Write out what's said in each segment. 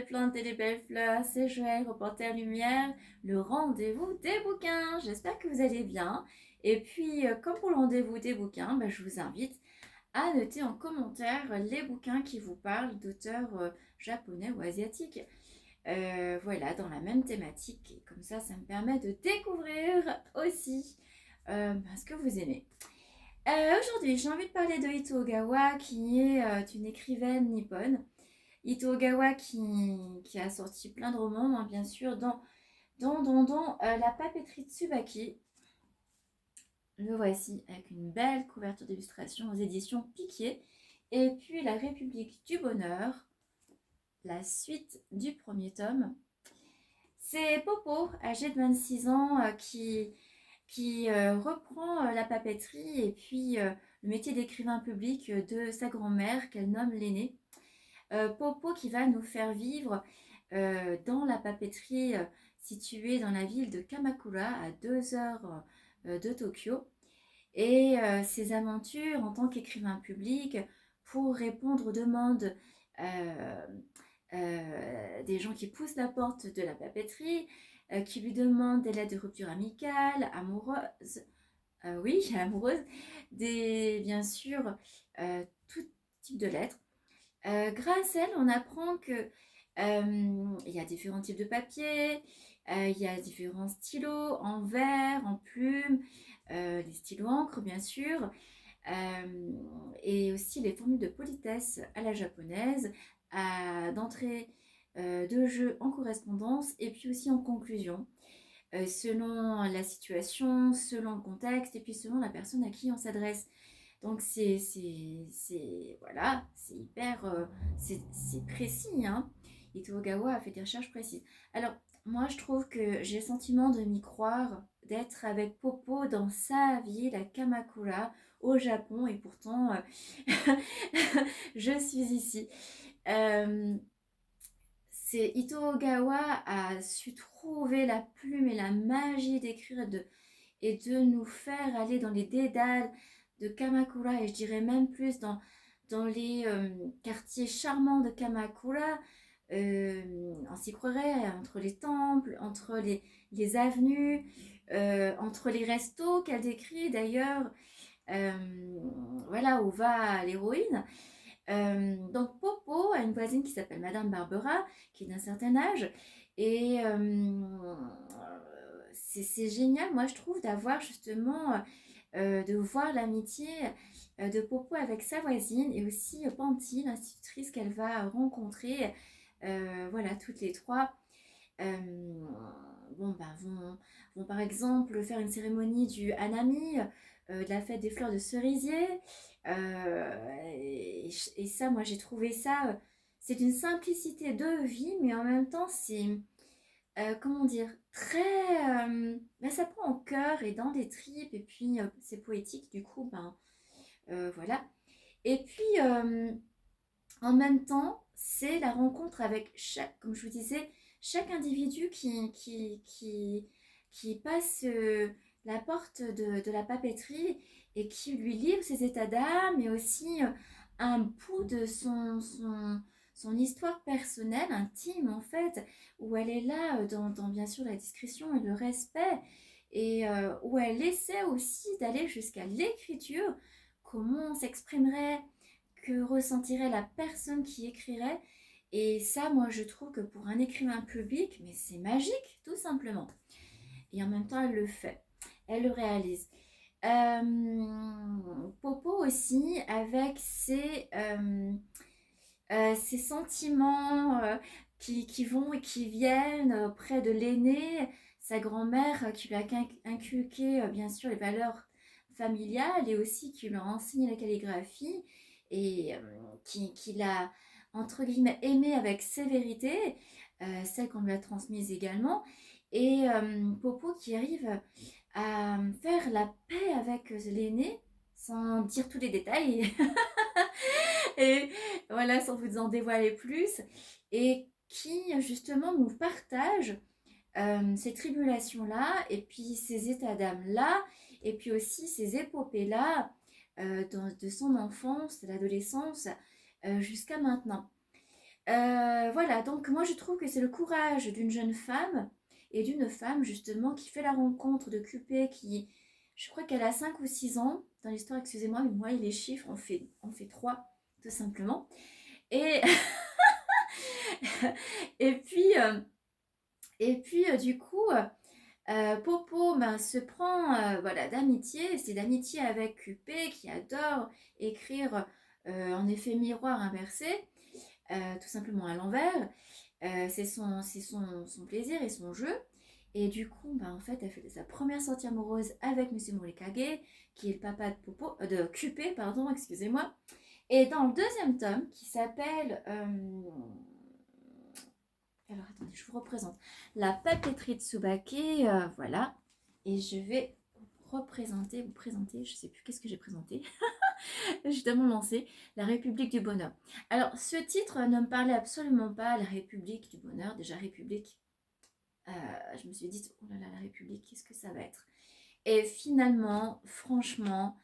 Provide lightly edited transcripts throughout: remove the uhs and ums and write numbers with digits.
belles plantes et les belles fleurs, c'est Joël, reporter lumière, le rendez-vous des bouquins. J'espère que vous allez bien. Et puis, comme pour le rendez-vous des bouquins, je vous invite à noter en commentaire les bouquins qui vous parlent d'auteurs japonais ou asiatiques. Voilà, dans la même thématique. Et comme ça me permet de découvrir aussi ce que vous aimez. Aujourd'hui, j'ai envie de parler de Ito Ogawa, qui est une écrivaine nippone. Ito Ogawa qui a sorti plein de romans, hein, bien sûr, dont La papeterie Tsubaki. Le voici avec une belle couverture d'illustration aux éditions Piquier. Et puis La République du Bonheur, la suite du premier tome. C'est Popo, âgé de 26 ans, qui reprend la papeterie et puis le métier d'écrivain public de sa grand-mère qu'elle nomme l'aînée. Popo qui va nous faire vivre dans la papeterie située dans la ville de Kamakura à 2 heures de Tokyo et ses aventures en tant qu'écrivain public pour répondre aux demandes des gens qui poussent la porte de la papeterie, qui lui demandent des lettres de rupture amicale, amoureuse, oui, amoureuse, bien sûr, tout type de lettres. Grâce à elle, on apprend que il y a différents types de papier, il y a différents stylos en verre, en plume, les stylos encre bien sûr, et aussi les formules de politesse à la japonaise, d'entrée de jeu en correspondance et puis aussi en conclusion, selon la situation, selon le contexte et puis selon la personne à qui on s'adresse. Donc voilà, c'est hyper, c'est précis, hein. Ito Ogawa a fait des recherches précises. Alors, moi, je trouve que j'ai le sentiment de m'y croire, d'être avec Popo dans sa ville à Kamakura, au Japon, et pourtant, je suis ici. Euh, c'est Ito Ogawa a su trouver la plume et la magie d'écrire et de nous faire aller dans les dédales de Kamakura, et je dirais même plus dans les quartiers charmants de Kamakura. On s'y croirait entre les temples, entre les avenues, entre les restos qu'elle décrit d'ailleurs, euh, voilà où va l'héroïne. Donc Popo a une voisine qui s'appelle Madame Barbera, qui est d'un certain âge, et c'est génial, moi je trouve, d'avoir justement, de voir l'amitié de Popo avec sa voisine, et aussi Panty, l'institutrice qu'elle va rencontrer. Voilà, toutes les trois euh, vont par exemple faire une cérémonie du Hanami, de la fête des fleurs de cerisier. Et ça, moi j'ai trouvé ça, c'est une simplicité de vie, mais en même temps c'est, comment dire, très, ça prend au cœur et dans des tripes, et puis c'est poétique du coup, voilà. Et puis en même temps, c'est la rencontre avec chaque, comme je vous disais, chaque individu qui passe la porte de la papeterie et qui lui livre ses états d'âme, et aussi un bout de son histoire personnelle, intime en fait, où elle est là dans bien sûr la discrétion et le respect, et où elle essaie aussi d'aller jusqu'à l'écriture, comment on s'exprimerait, que ressentirait la personne qui écrirait. Et ça, moi, je trouve que pour un écrivain public, mais c'est magique, tout simplement. Et en même temps, elle le fait. Elle le réalise. Popo aussi, avec ses sentiments qui vont et qui viennent auprès de l'aîné, sa grand-mère qui lui a inculqué, bien sûr, les valeurs familiales, et aussi qui lui a enseigné la calligraphie, et qui l'a, entre guillemets, aimé avec sévérité, celle qu'on lui a transmise également. Et Popo qui arrive à faire la paix avec l'aîné, sans dire tous les détails, et voilà, sans vous en dévoiler plus, et qui justement nous partage ces tribulations-là, et puis ces états d'âme-là, et puis aussi ces épopées-là, de son enfance, de l'adolescence, jusqu'à maintenant. Voilà, donc moi je trouve que c'est le courage d'une jeune femme et d'une femme justement qui fait la rencontre de Cupid qui, je crois qu'elle a 5 ou 6 ans dans l'histoire, excusez-moi, mais moi les chiffres, on fait 3 tout simplement. Et, et puis, du coup, Popo ben, se prend voilà, d'amitié, c'est d'amitié avec Cupid qui adore écrire en effet miroir inversé, tout simplement à l'envers. C'est son plaisir et son jeu. Et du coup, bah, en fait, elle fait sa première sortie amoureuse avec Monsieur Morikage, qui est le papa de de Cupid, pardon, excusez-moi. Et dans le deuxième tome, qui s'appelle... alors attendez, je vous représente. La papeterie de Tsubake, voilà. Et je vais vous présenter, je sais plus qu'est-ce que j'ai présenté. Je suis tellement lancée. La République du Bonheur. Alors, ce titre ne me parlait absolument pas, la République du Bonheur. Déjà, République, je me suis dit, oh là là, la République, qu'est-ce que ça va être? Et finalement, franchement,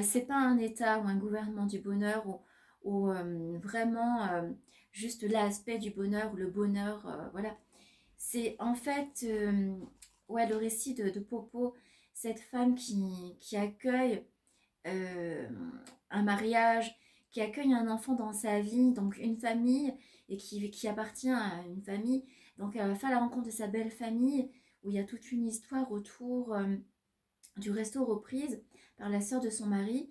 c'est pas un État ou un gouvernement du bonheur ou vraiment juste l'aspect du bonheur ou le bonheur, voilà. C'est en fait ouais, le récit de Popo, cette femme qui accueille euh, un mariage, qui accueille un enfant dans sa vie, donc une famille, et qui appartient à une famille. Donc elle va faire la rencontre de sa belle famille, où il y a toute une histoire autour du resto reprise par la sœur de son mari,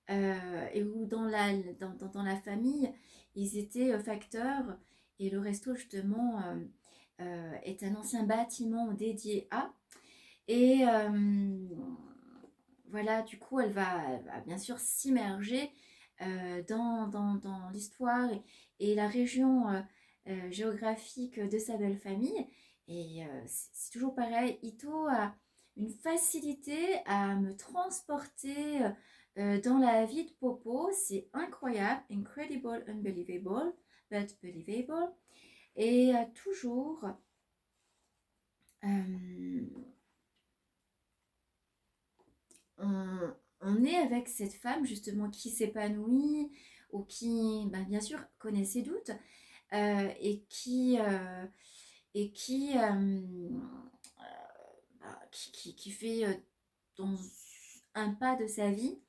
et où dans la famille, ils étaient facteurs, et le resto justement est un ancien bâtiment dédié à. Et voilà, du coup, elle va bien sûr s'immerger dans l'histoire et la région géographique de sa belle famille. Et c'est toujours pareil, Ito a une facilité à me transporter dans la vie de Popo. C'est incroyable, incredible, unbelievable, but believable. Et toujours, euh, on est avec cette femme justement qui s'épanouit ou qui, ben, bien sûr, connaît ses doutes et qui fait dans un pas de sa vie,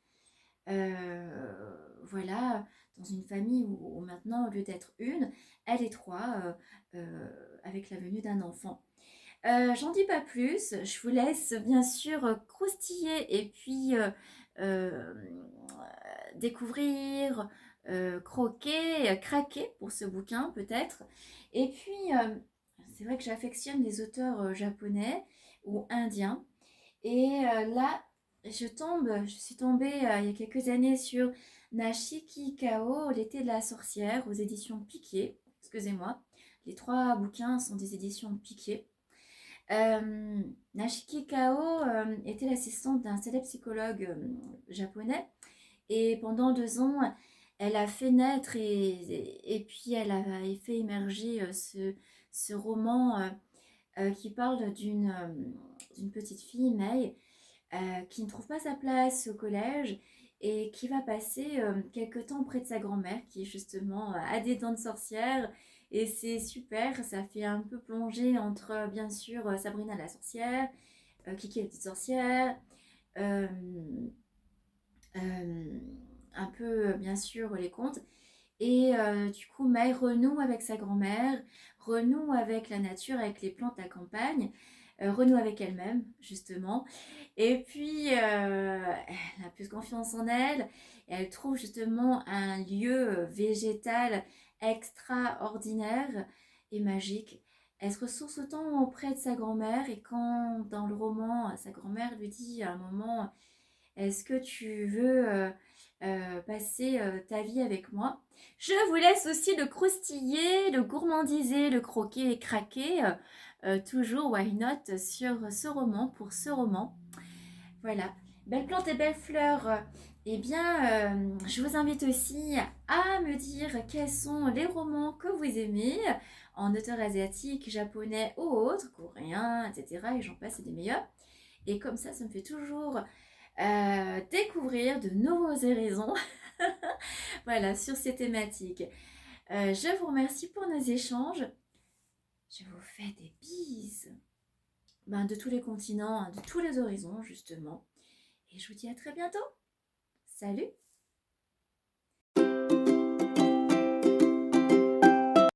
voilà, dans une famille où maintenant, au lieu d'être une, elle est trois, avec la venue d'un enfant. J'en dis pas plus, je vous laisse bien sûr croustiller et puis euh, découvrir, croquer, craquer pour ce bouquin peut-être. Et puis, c'est vrai que j'affectionne les auteurs japonais ou indiens. Et là, je suis tombée il y a quelques années sur Nashiki Kao, l'été de la sorcière, aux éditions Piquet. Excusez-moi, les 3 bouquins sont des éditions Piquet. Nashiki Kao était l'assistante d'un célèbre psychologue japonais et pendant 2 ans, elle a fait naître et puis elle a fait émerger ce roman qui parle d'une petite fille, Mei, qui ne trouve pas sa place au collège et qui va passer quelque temps près de sa grand-mère qui justement a des dents de sorcière et c'est super, ça fait un peu plonger entre bien sûr Sabrina la sorcière, Kiki la petite sorcière, euh, euh, un peu bien sûr les contes et du coup Mai renoue avec sa grand-mère, renoue avec la nature, avec les plantes, la campagne, renoue avec elle-même justement et puis elle a plus confiance en elle et elle trouve justement un lieu végétal extraordinaire et magique. Elle se ressource autant auprès de sa grand-mère et quand dans le roman sa grand-mère lui dit à un moment est-ce que tu veux passer ta vie avec moi? Je vous laisse aussi le croustiller, le gourmandiser, le croquer et craquer. Toujours why not sur ce roman, pour ce roman. Voilà. Belles plantes et belles fleurs. Eh bien, je vous invite aussi à me dire quels sont les romans que vous aimez en auteur asiatique, japonais ou autres, coréen, etc. Et j'en passe, c'est des meilleurs. Et comme ça me fait toujours découvrir de nouveaux horizons voilà, sur ces thématiques. Je vous remercie pour nos échanges. Je vous fais des bises de tous les continents, de tous les horizons justement. Et je vous dis à très bientôt. Salut!